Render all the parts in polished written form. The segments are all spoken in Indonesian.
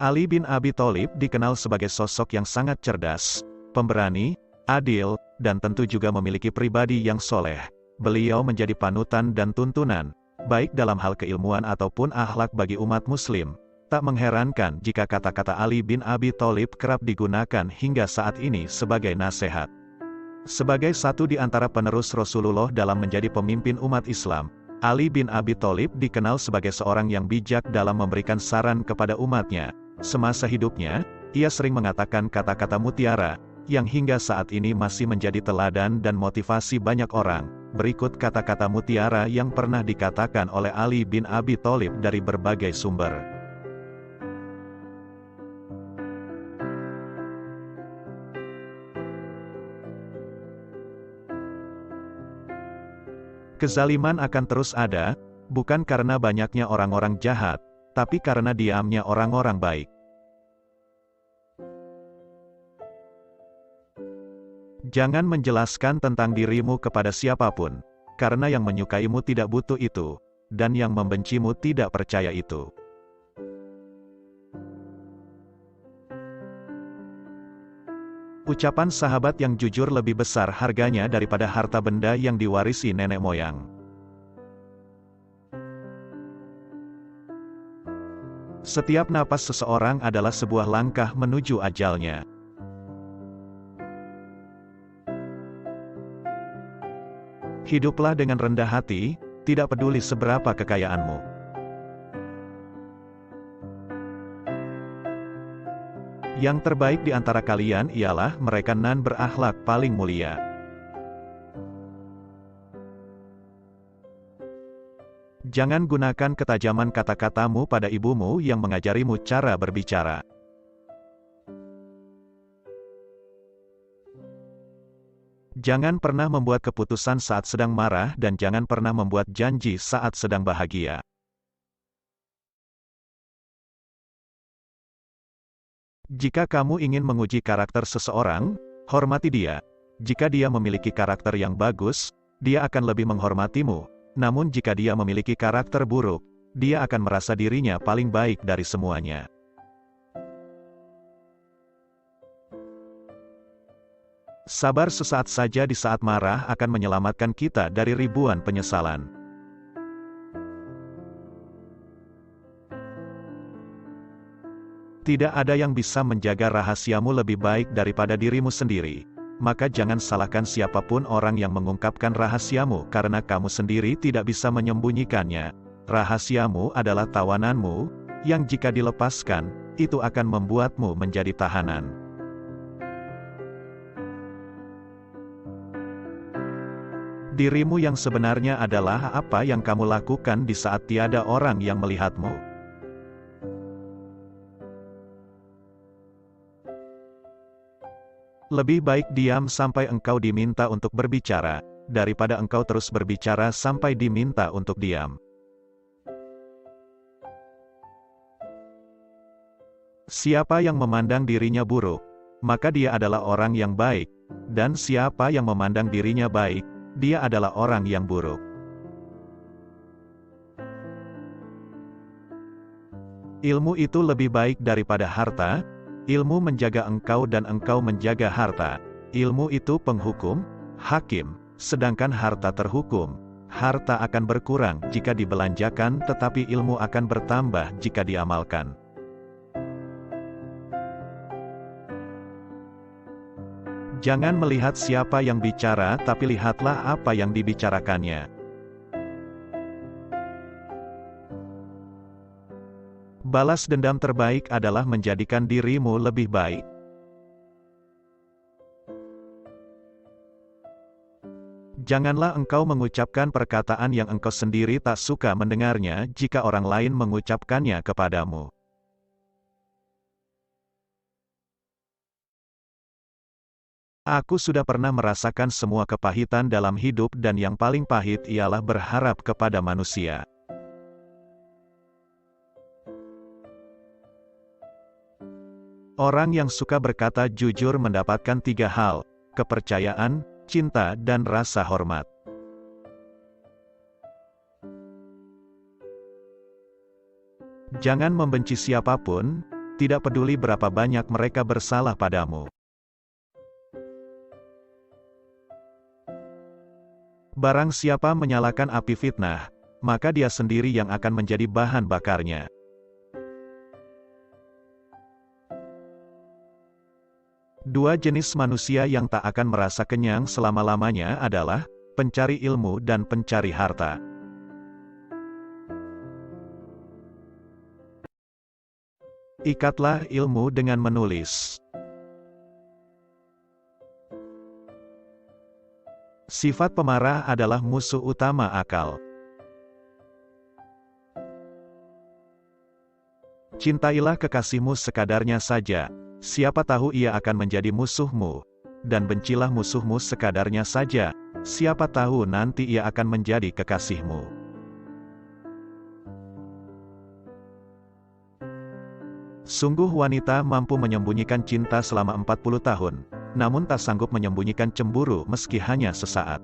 Ali bin Abi Thalib dikenal sebagai sosok yang sangat cerdas, pemberani, adil, dan tentu juga memiliki pribadi yang soleh. Beliau menjadi panutan dan tuntunan, baik dalam hal keilmuan ataupun akhlak bagi umat muslim. Tak mengherankan jika kata-kata Ali bin Abi Thalib kerap digunakan hingga saat ini sebagai nasihat. Sebagai satu di antara penerus Rasulullah dalam menjadi pemimpin umat Islam, Ali bin Abi Thalib dikenal sebagai seorang yang bijak dalam memberikan saran kepada umatnya. Semasa hidupnya, ia sering mengatakan kata-kata mutiara, yang hingga saat ini masih menjadi teladan dan motivasi banyak orang. Berikut kata-kata mutiara yang pernah dikatakan oleh Ali bin Abi Thalib dari berbagai sumber. Kezaliman akan terus ada, bukan karena banyaknya orang-orang jahat, tapi karena diamnya orang-orang baik. Jangan menjelaskan tentang dirimu kepada siapapun, karena yang menyukaimu tidak butuh itu, dan yang membencimu tidak percaya itu. Ucapan sahabat yang jujur lebih besar harganya daripada harta benda yang diwarisi nenek moyang. Setiap napas seseorang adalah sebuah langkah menuju ajalnya. Hiduplah dengan rendah hati, tidak peduli seberapa kekayaanmu. Yang terbaik di antara kalian ialah mereka yang berakhlak paling mulia. Jangan gunakan ketajaman kata-katamu pada ibumu yang mengajarimu cara berbicara. Jangan pernah membuat keputusan saat sedang marah dan jangan pernah membuat janji saat sedang bahagia. Jika kamu ingin menguji karakter seseorang, hormati dia. Jika dia memiliki karakter yang bagus, dia akan lebih menghormatimu. Namun jika dia memiliki karakter buruk, dia akan merasa dirinya paling baik dari semuanya. Sabar sesaat saja di saat marah akan menyelamatkan kita dari ribuan penyesalan. Tidak ada yang bisa menjaga rahasiamu lebih baik daripada dirimu sendiri. Maka jangan salahkan siapapun orang yang mengungkapkan rahasiamu karena kamu sendiri tidak bisa menyembunyikannya. Rahasiamu adalah tawananmu, yang jika dilepaskan, itu akan membuatmu menjadi tahanan. Dirimu yang sebenarnya adalah apa yang kamu lakukan di saat tiada orang yang melihatmu. Lebih baik diam sampai engkau diminta untuk berbicara, daripada engkau terus berbicara sampai diminta untuk diam. Siapa yang memandang dirinya buruk, maka dia adalah orang yang baik, dan siapa yang memandang dirinya baik, dia adalah orang yang buruk. Ilmu itu lebih baik daripada harta. Ilmu menjaga engkau dan engkau menjaga harta. Ilmu itu penghukum, hakim, sedangkan harta terhukum. Harta akan berkurang jika dibelanjakan tetapi ilmu akan bertambah jika diamalkan. Jangan melihat siapa yang bicara tapi lihatlah apa yang dibicarakannya. Balas dendam terbaik adalah menjadikan dirimu lebih baik. Janganlah engkau mengucapkan perkataan yang engkau sendiri tak suka mendengarnya jika orang lain mengucapkannya kepadamu. Aku sudah pernah merasakan semua kepahitan dalam hidup dan yang paling pahit ialah berharap kepada manusia. Orang yang suka berkata jujur mendapatkan 3 hal, kepercayaan, cinta dan rasa hormat. Jangan membenci siapapun, Tidak peduli berapa banyak mereka bersalah padamu. Barang siapa menyalakan api fitnah, maka dia sendiri yang akan menjadi bahan bakarnya. Dua jenis manusia yang tak akan merasa kenyang selama-lamanya adalah pencari ilmu dan pencari harta. Ikatlah ilmu dengan menulis. Sifat pemarah adalah musuh utama akal. Cintailah kekasihmu sekadarnya saja, siapa tahu ia akan menjadi musuhmu. Dan bencilah musuhmu sekadarnya saja, siapa tahu nanti ia akan menjadi kekasihmu. Sungguh wanita mampu menyembunyikan cinta selama 40 tahun, namun tak sanggup menyembunyikan cemburu meski hanya sesaat.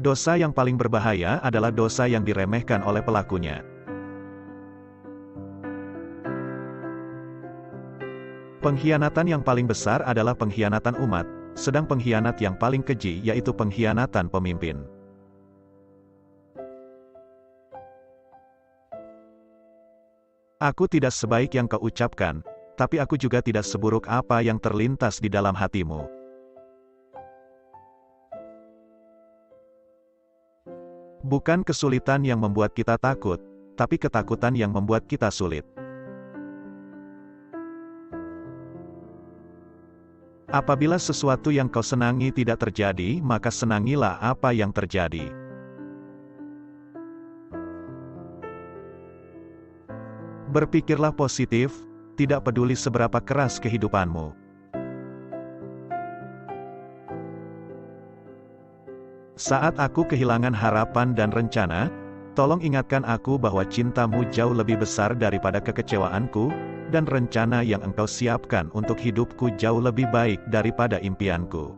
Dosa yang paling berbahaya adalah dosa yang diremehkan oleh pelakunya. Pengkhianatan yang paling besar adalah pengkhianatan umat, sedang pengkhianat yang paling keji yaitu pengkhianatan pemimpin. Aku tidak sebaik yang kau ucapkan, tapi aku juga tidak seburuk apa yang terlintas di dalam hatimu. Bukan kesulitan yang membuat kita takut, tapi ketakutan yang membuat kita sulit. Apabila sesuatu yang kau senangi tidak terjadi, maka senangilah apa yang terjadi. Berpikirlah positif, tidak peduli seberapa keras kehidupanmu. Saat aku kehilangan harapan dan rencana, tolong ingatkan aku bahwa cintamu jauh lebih besar daripada kekecewaanku, dan rencana yang engkau siapkan untuk hidupku jauh lebih baik daripada impianku.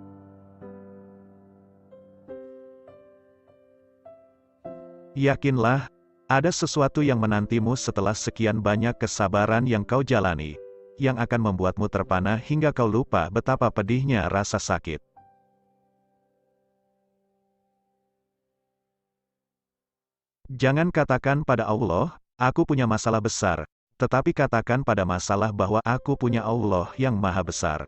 Yakinlah, ada sesuatu yang menantimu setelah sekian banyak kesabaran yang kau jalani, yang akan membuatmu terpana hingga kau lupa betapa pedihnya rasa sakit. Jangan katakan pada Allah, aku punya masalah besar, tetapi katakan pada masalah bahwa aku punya Allah yang maha besar.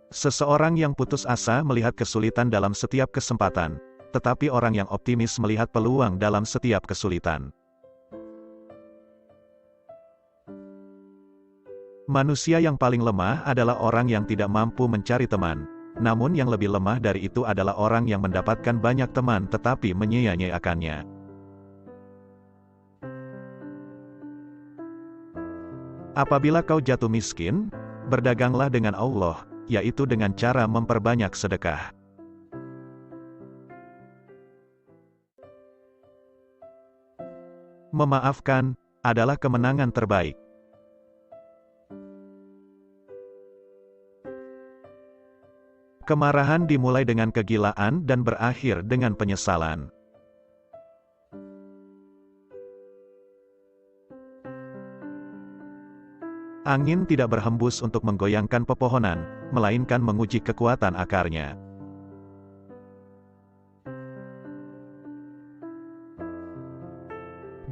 Seseorang yang putus asa melihat kesulitan dalam setiap kesempatan, tetapi orang yang optimis melihat peluang dalam setiap kesulitan. Manusia yang paling lemah adalah orang yang tidak mampu mencari teman, namun yang lebih lemah dari itu adalah orang yang mendapatkan banyak teman tetapi menyia-nyiakannya. Apabila kau jatuh miskin, berdaganglah dengan Allah, yaitu dengan cara memperbanyak sedekah. Memaafkan adalah kemenangan terbaik. Kemarahan dimulai dengan kegilaan dan berakhir dengan penyesalan. Angin tidak berhembus untuk menggoyangkan pepohonan, melainkan menguji kekuatan akarnya.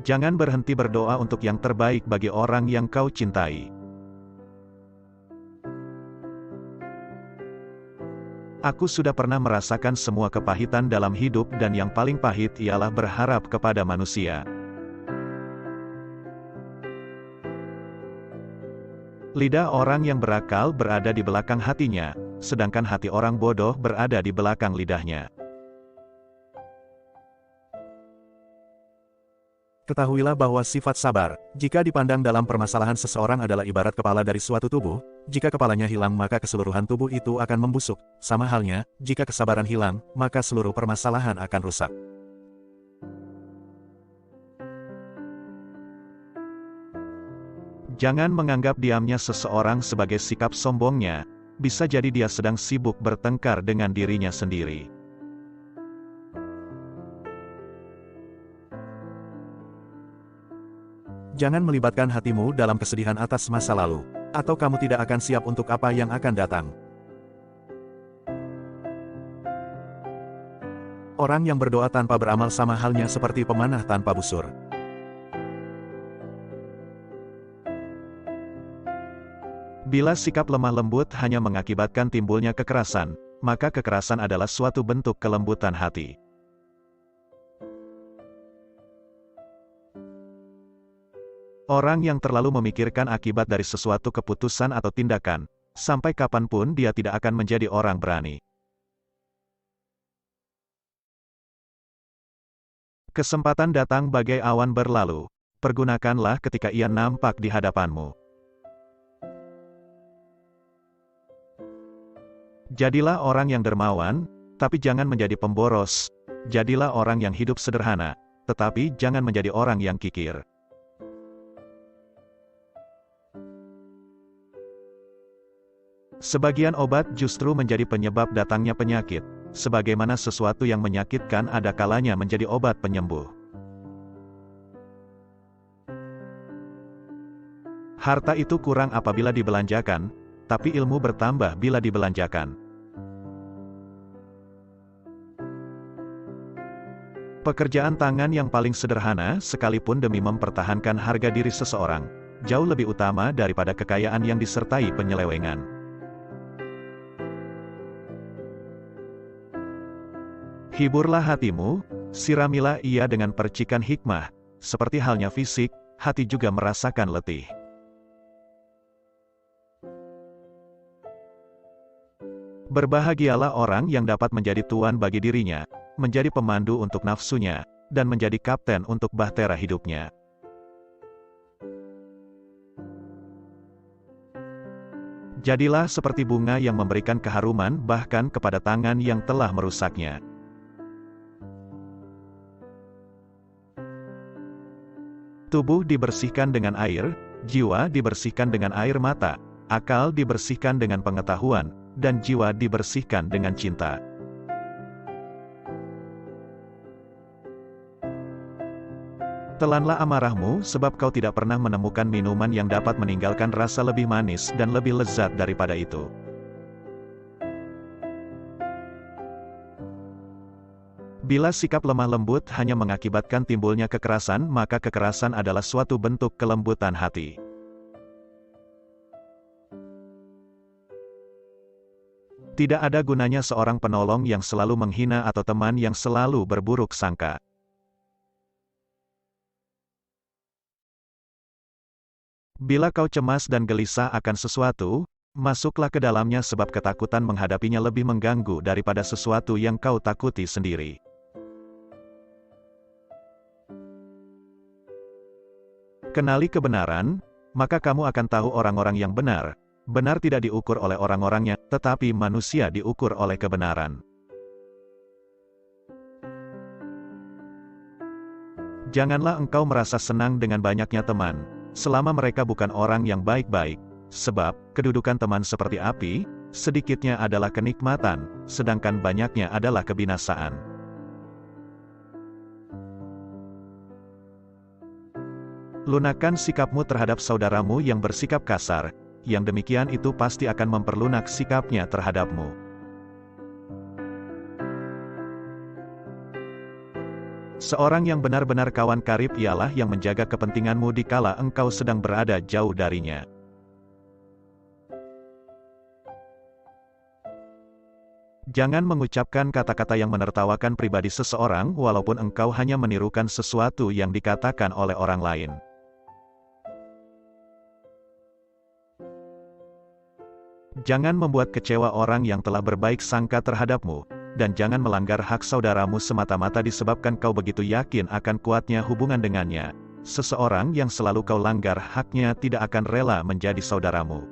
Jangan berhenti berdoa untuk yang terbaik bagi orang yang kau cintai. Aku sudah pernah merasakan semua kepahitan dalam hidup dan yang paling pahit ialah berharap kepada manusia. Lidah orang yang berakal berada di belakang hatinya, sedangkan hati orang bodoh berada di belakang lidahnya. Ketahuilah bahwa sifat sabar, jika dipandang dalam permasalahan seseorang adalah ibarat kepala dari suatu tubuh, jika kepalanya hilang maka keseluruhan tubuh itu akan membusuk, sama halnya, jika kesabaran hilang, maka seluruh permasalahan akan rusak. Jangan menganggap diamnya seseorang sebagai sikap sombongnya, bisa jadi dia sedang sibuk bertengkar dengan dirinya sendiri. Jangan melibatkan hatimu dalam kesedihan atas masa lalu, atau kamu tidak akan siap untuk apa yang akan datang. Orang yang berdoa tanpa beramal sama halnya seperti pemanah tanpa busur. Bila sikap lemah lembut hanya mengakibatkan timbulnya kekerasan, maka kekerasan adalah suatu bentuk kelembutan hati. Orang yang terlalu memikirkan akibat dari sesuatu keputusan atau tindakan, sampai kapanpun dia tidak akan menjadi orang berani. Kesempatan datang bagai awan berlalu, pergunakanlah ketika ia nampak di hadapanmu. Jadilah orang yang dermawan, tapi jangan menjadi pemboros. Jadilah orang yang hidup sederhana, tetapi jangan menjadi orang yang kikir. Sebagian obat justru menjadi penyebab datangnya penyakit, sebagaimana sesuatu yang menyakitkan ada kalanya menjadi obat penyembuh. Harta itu kurang apabila dibelanjakan, tapi ilmu bertambah bila dibelanjakan. Pekerjaan tangan yang paling sederhana, sekalipun demi mempertahankan harga diri seseorang, jauh lebih utama daripada kekayaan yang disertai penyelewengan. Hiburlah hatimu, siramilah ia dengan percikan hikmah, seperti halnya fisik, hati juga merasakan letih. Berbahagialah orang yang dapat menjadi tuan bagi dirinya, menjadi pemandu untuk nafsunya, dan menjadi kapten untuk bahtera hidupnya. Jadilah seperti bunga yang memberikan keharuman bahkan kepada tangan yang telah merusaknya. Tubuh dibersihkan dengan air, jiwa dibersihkan dengan air mata, akal dibersihkan dengan pengetahuan, dan jiwa dibersihkan dengan cinta. Telanlah amarahmu, sebab kau tidak pernah menemukan minuman yang dapat meninggalkan rasa lebih manis dan lebih lezat daripada itu. Bila sikap lemah lembut hanya mengakibatkan timbulnya kekerasan, maka kekerasan adalah suatu bentuk kelembutan hati. Tidak ada gunanya seorang penolong yang selalu menghina atau teman yang selalu berburuk sangka. Bila kau cemas dan gelisah akan sesuatu, masuklah ke dalamnya sebab ketakutan menghadapinya lebih mengganggu daripada sesuatu yang kau takuti sendiri. Kenali kebenaran, maka kamu akan tahu orang-orang yang benar. Benar tidak diukur oleh orang-orangnya, tetapi manusia diukur oleh kebenaran. Janganlah engkau merasa senang dengan banyaknya teman, selama mereka bukan orang yang baik-baik, sebab kedudukan teman seperti api, sedikitnya adalah kenikmatan, sedangkan banyaknya adalah kebinasaan. Lunakan sikapmu terhadap saudaramu yang bersikap kasar, yang demikian itu pasti akan memperlunak sikapnya terhadapmu. Seorang yang benar-benar kawan karib ialah yang menjaga kepentinganmu dikala engkau sedang berada jauh darinya. Jangan mengucapkan kata-kata yang menertawakan pribadi seseorang walaupun engkau hanya menirukan sesuatu yang dikatakan oleh orang lain. Jangan membuat kecewa orang yang telah berbaik sangka terhadapmu, dan jangan melanggar hak saudaramu semata-mata disebabkan kau begitu yakin akan kuatnya hubungan dengannya. Seseorang yang selalu kau langgar haknya tidak akan rela menjadi saudaramu.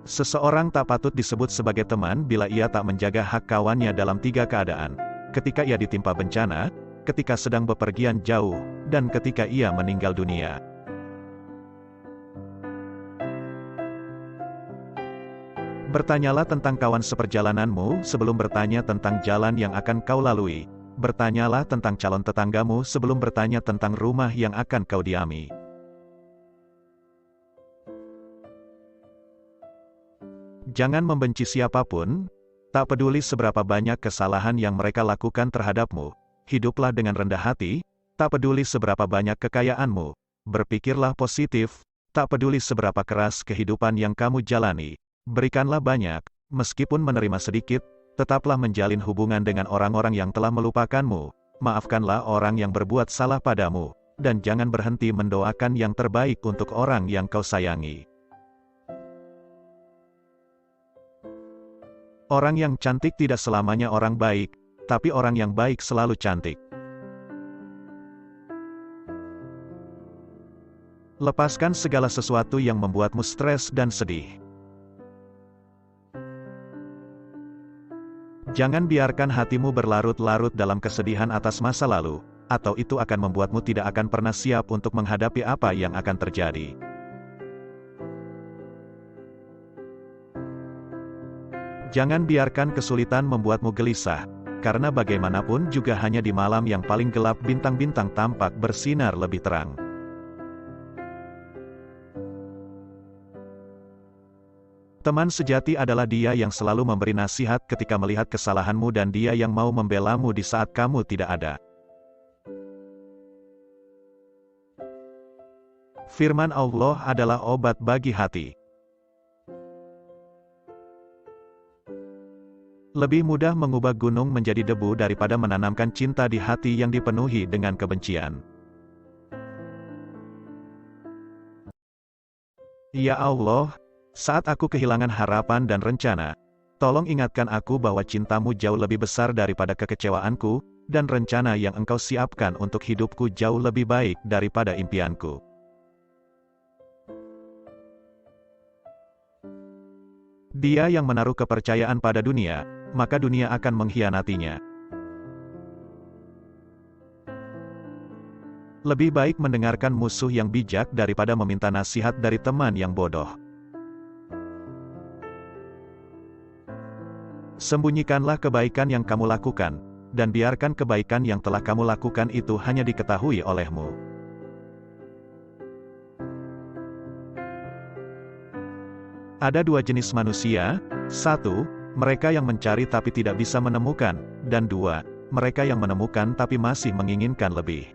Seseorang tak patut disebut sebagai teman bila ia tak menjaga hak kawannya dalam 3 keadaan: ketika ia ditimpa bencana, ketika sedang bepergian jauh, dan ketika ia meninggal dunia. Bertanyalah tentang kawan seperjalananmu sebelum bertanya tentang jalan yang akan kau lalui. Bertanyalah tentang calon tetanggamu sebelum bertanya tentang rumah yang akan kau diami. Jangan membenci siapapun, tak peduli seberapa banyak kesalahan yang mereka lakukan terhadapmu. Hiduplah dengan rendah hati, tak peduli seberapa banyak kekayaanmu. Berpikirlah positif, tak peduli seberapa keras kehidupan yang kamu jalani. Berikanlah banyak, meskipun menerima sedikit. Tetaplah menjalin hubungan dengan orang-orang yang telah melupakanmu. Maafkanlah orang yang berbuat salah padamu, dan jangan berhenti mendoakan yang terbaik untuk orang yang kau sayangi. Orang yang cantik tidak selamanya orang baik, tapi orang yang baik selalu cantik. Lepaskan segala sesuatu yang membuatmu stres dan sedih. Jangan biarkan hatimu berlarut-larut dalam kesedihan atas masa lalu, atau itu akan membuatmu tidak akan pernah siap untuk menghadapi apa yang akan terjadi. Jangan biarkan kesulitan membuatmu gelisah, karena bagaimanapun juga hanya di malam yang paling gelap bintang-bintang tampak bersinar lebih terang. Teman sejati adalah dia yang selalu memberi nasihat ketika melihat kesalahanmu dan dia yang mau membelamu di saat kamu tidak ada. Firman Allah adalah obat bagi hati. Lebih mudah mengubah gunung menjadi debu daripada menanamkan cinta di hati yang dipenuhi dengan kebencian. Ya Allah, saat aku kehilangan harapan dan rencana, tolong ingatkan aku bahwa cintamu jauh lebih besar daripada kekecewaanku, dan rencana yang engkau siapkan untuk hidupku jauh lebih baik daripada impianku. Dia yang menaruh kepercayaan pada dunia, maka dunia akan mengkhianatinya. Lebih baik mendengarkan musuh yang bijak daripada meminta nasihat dari teman yang bodoh. Sembunyikanlah kebaikan yang kamu lakukan, dan biarkan kebaikan yang telah kamu lakukan itu hanya diketahui olehmu. Ada dua jenis manusia, satu, mereka yang mencari tapi tidak bisa menemukan, dan dua, mereka yang menemukan tapi masih menginginkan lebih.